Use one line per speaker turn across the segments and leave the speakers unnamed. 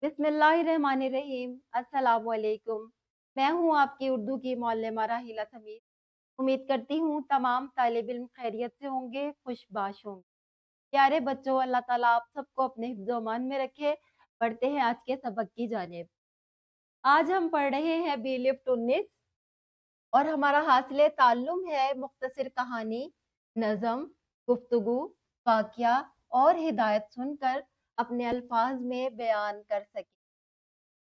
बिस्मिल्लाहिर्रहमानिर्रहीम। अस्सलाम वालेकुम। मैं हूँ आपकी उर्दू की मौल्लमा राहिला समीर। उम्मीद करती हूँ तमाम तालिब इल्म खैरियत से होंगे, खुशबाश होंगे। प्यारे बच्चों, अल्लाह ताला आप सबको अपने हिफ्ज़-ओ-मान में रखे। बढ़ते हैं आज के सबक की जानिब। आज हम पढ़ रहे हैं बी लिफ्ट 19 और हमारा हासिल ताल्लुम है मुख्तसर कहानी, नज़म, गुफ्तगू, वाक़या और हिदायत सुनकर अपने अल्फाज में बयान कर सकें।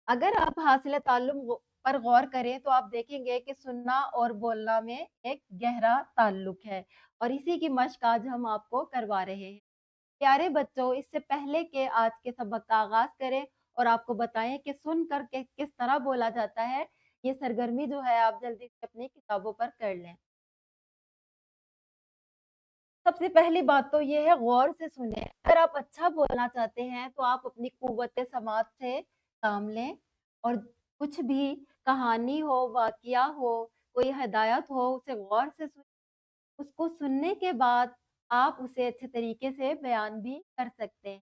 अगर आप हासिल ताल्लुम पर गौर करें तो आप देखेंगे कि सुनना और बोलना में एक गहरा ताल्लुक है और इसी की मश्क आज हम आपको करवा रहे हैं। प्यारे बच्चों, इससे पहले कि आज के सबक का आगाज करें और आपको बताएं कि सुनकर के किस तरह बोला जाता है, ये सरगर्मी जो है आप जल्दी से अपनी किताबों पर कर लें। सबसे पहली बात तो ये है, गौर से सुनें। अगर आप अच्छा बोलना चाहते हैं तो आप अपनी कुव्वत समात से काम लें और कुछ भी कहानी हो, वाक़या हो, कोई हिदायत हो, उसे गौर से सुनें। उसको सुनने के बाद आप उसे अच्छे तरीके से बयान भी कर सकते हैं।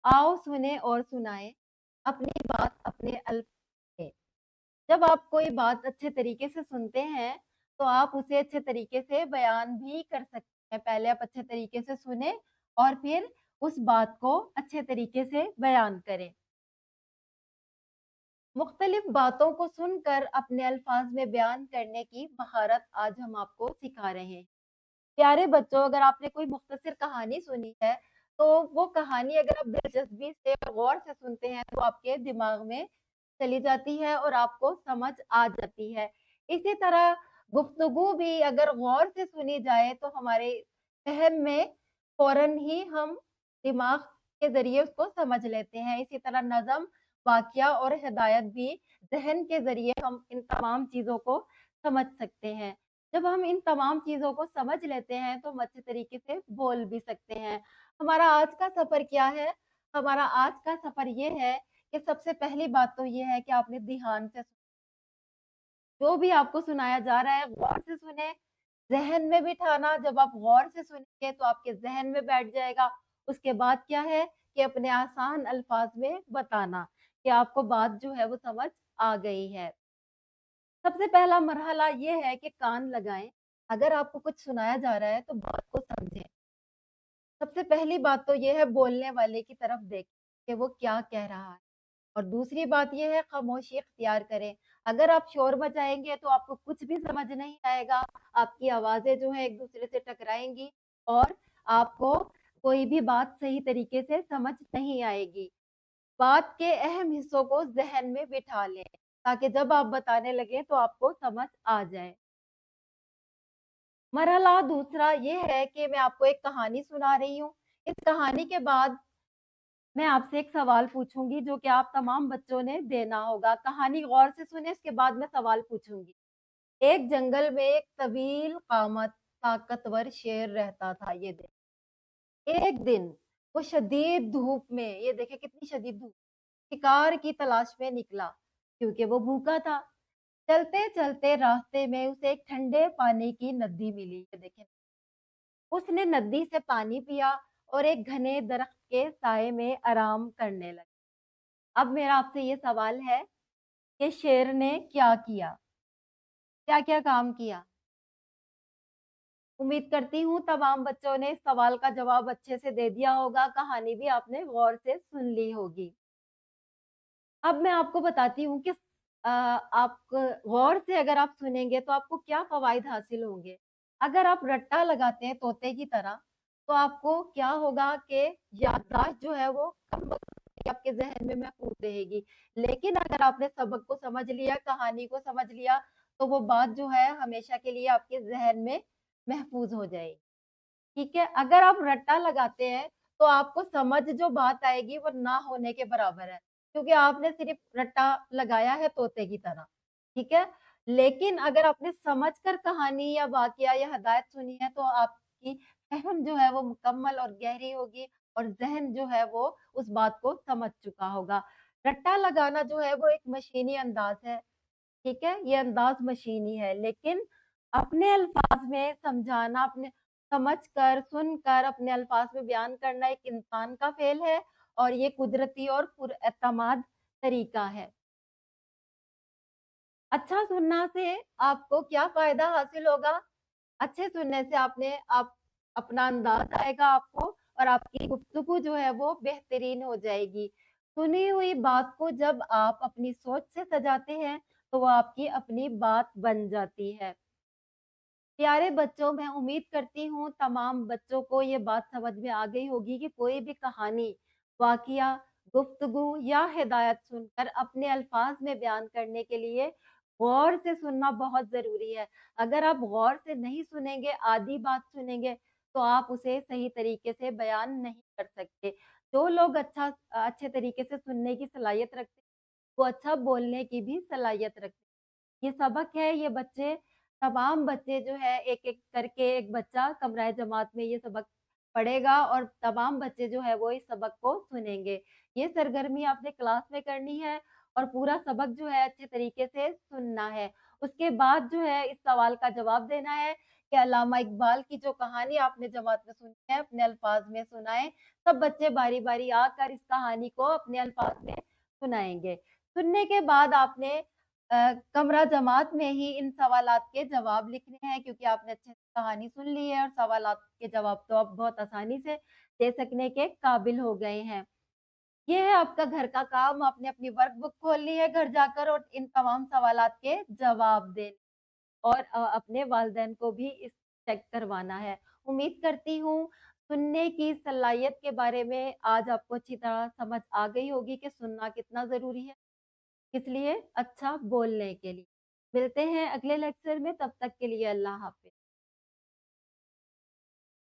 आओ सुनें और सुनाएँ, अपनी बात अपने अल्फ़ाज़ में। जब आप कोई बात अच्छे तरीके से सुनते हैं, तो आप उसे अच्छे तरीके से बयान भी कर सकते हैं। पहले आप अच्छे तरीके से सुनें और फिर उस बात को अच्छे तरीके से बयान करें। मुख्तलिफ बातों को सुनकर अपने अल्फाज में बयान करने की महारत आज हम आपको सिखा रहे हैं। प्यारे बच्चों, अगर आपने कोई मुख्तसर कहानी सुनी है, तो वो कहानी अगर आप दिलचस्पी से और गौर से सुनते हैं, तो आपके दिमाग में चली जाती है और आपको समझ आ जाती है। इसी तरह गुफ्तगू भी अगर गौर से सुनी जाए, तो हमारे फ़हम में फ़ौरन ही हम दिमाग के ज़रिए उसको समझ लेते हैं। इसी तरह नज़म, वाक़या और हिदायत भी ज़हन के ज़रिए हम इन तमाम चीज़ों को समझ सकते हैं। जब हम इन तमाम चीज़ों को समझ लेते हैं, तो हम अच्छे तरीके से बोल भी सकते हैं। हमारा आज का सफ़र क्या है? हमारा आज का सफ़र ये है कि सबसे पहली बात तो ये है कि आपने ध्यान से जो भी आपको सुनाया जा रहा है, गौर से सुनें, ज़हन में बिठाना। जब आप गौर से सुनेंगे, तो आपके ज़हन में बैठ जाएगा। उसके बाद क्या है कि अपने आसान अल्फ़ाज़ में बताना कि आपको बात जो है वो समझ आ गई है। सबसे पहला मरहला ये है कि कान लगाएँ। अगर आपको कुछ सुनाया जा रहा है तो बात को समझें। सबसे पहली बात तो ये है, बोलने वाले की तरफ देखें कि वो क्या कह रहा है। और दूसरी बात ये है, खामोशी इख्तियार करें। अगर आप शोर मचाएँगे तो आपको कुछ भी समझ नहीं आएगा। आपकी आवाज़ें जो हैं एक-दूसरे से टकराएँगी और आपको कोई भी बात सही तरीके से समझ नहीं आएगी। बात के अहम हिस्सों को ज़हन में बिठा लें, ताकि जब आप बताने लगें तो आपको समझ आ जाए। मरहला दूसरा ये है कि मैं आपको एक कहानी सुना रही हूँ। इस कहानी के बाद मैं आपसे एक सवाल पूछूँगी, जो कि आप तमाम बच्चों ने देना होगा। कहानी गौर से सुनें, इसके बाद मैं सवाल पूछूँगी। एक जंगल में एक तवील कामत ताकतवर शेर रहता था। ये एक दिन वो शदीद धूप में, ये देखें कितनी शदीद धूप, शिकार की तलाश में निकला, क्योंकि वो भूखा था। चलते-चलते रास्ते में उसे एक ठंडे पानी की नदी मिली। ये देखें, उसने नदी से पानी पिया और एक घने दरख्त के साए में आराम करने लगा। अब मेरा आपसे ये सवाल है कि शेर ने क्या किया? क्या-क्या काम किया? उम्मीद करती हूँ तमाम बच्चों ने इस सवाल का जवाब अच्छे से दे दिया होगा, कहानी भी आपने गौर से सुन ली होगी। अब मैं आपको बताती हूँ कि आप गौर से अगर आप सुनेंगे तो आपको क्या फ़वाइद हासिल होंगे। अगर आप रट्टा लगाते हैं तोते की तरह, तो आपको क्या होगा कि याददाश्त जो है वो कम होगी, आपके ज़हन में महफूज़ रहेगी। लेकिन अगर आपने सबक को समझ लिया, कहानी को समझ लिया, तो वो बात जो है हमेशा के लिए आपके ज़हन में महफूज़ हो जाएगी। ठीक है? अगर आप रट्टा लगाते हैं, तो आपको समझ जो बात आएगी वो ना होने के बराबर है, क्योंकि आपने सिर्फ़ रट्टा लगाया है तोते की तरह, ठीक है? लेकिन अगर आपने समझकर कहानी या वाक़या या हिदायत सुनी है, तो आपकी फ़हम जो है वो मुकम्मल और गहरी होगी और ज़हन जो है वो उस बात को समझ चुका होगा। रट्टा लगाना जो है वो एक मशीनी अंदाज़ है, ठीक है? ये अंदाज़ मशीनी है, लेकिन अपने अल्फ़ाज़ में समझाना, अपने समझकर, सुनकर अपने अल्फ़ाज़ में बयान करना एक इंसान का फ़ेल है और ये कुदरती और पुरएतमाद तरीका है। अच्छा सुनना से आपको क्या फ़ायदा हासिल होगा? अच्छे सुनने से आपने आप अपना अंदाज़ आएगा आपको और आपकी गुफ्तगू जो है वो बेहतरीन हो जाएगी। सुनी हुई बात को जब आप अपनी सोच से सजाते हैं, तो वो आपकी अपनी बात बन जाती है। प्यारे बच्चों, मैं उम्मीद करती हूँ तमाम बच्चों को ये बात समझ में आ गई होगी कि कोई भी कहानी, वाक़या, गुफ्तगू या हिदायत सुनकर अपने अल्फ़ाज़ में बयान करने के लिए गौर से सुनना बहुत ज़रूरी है। अगर आप गौर से नहीं सुनेंगे, आधी बात सुनेंगे, तो आप उसे सही तरीके से बयान नहीं कर सकते। जो लोग अच्छे तरीके से सुनने की सलाहियत रखते हैं, वो अच्छा बोलने की भी सलाहियत रखते हैं। ये सबक है, ये बच्चे तमाम बच्चे जो है एक-एक करके एक बच्चा कमराए जमात में ये सबक पढ़ेगा और तमाम बच्चे जो है वो इस सबक को सुनेंगे। ये सरगर्मी आपने क्लास में करनी है और पूरा सबक जो है अच्छे तरीके से सुनना है। उसके बाद जो है इस सवाल का जवाब देना है कि अल्लामा इकबाल की जो कहानी आपने जमात में सुनी है अपने अल्फाज में सुनाएँ। सब बच्चे बारी-बारी आकर इस कहानी को अपने अल्फाज में सुनाएँगे। सुनने के बाद आपने कमरा जमात में ही इन सवालात के जवाब लिखने हैं क्योंकि आपने अच्छे से कहानी सुन ली है और सवालात के जवाब तो आप बहुत आसानी से दे सकने के काबिल हो गए हैं। ये है आपका घर का काम, आपने अपनी वर्कबुक खोलनी है घर जाकर और इन तमाम सवालात के जवाब देने और अपने वालिदैन को भी इस चेक करवाना है। उम्मीद करती हूँ सुनने की सलाहियत के बारे में आज आपको अच्छी तरह समझ आ गई होगी कि सुनना कितना ज़रूरी है। किस लिए? अच्छा बोलने के लिए। मिलते हैं अगले लेक्चर में, तब तक के लिए अल्लाह हाफ़िज़।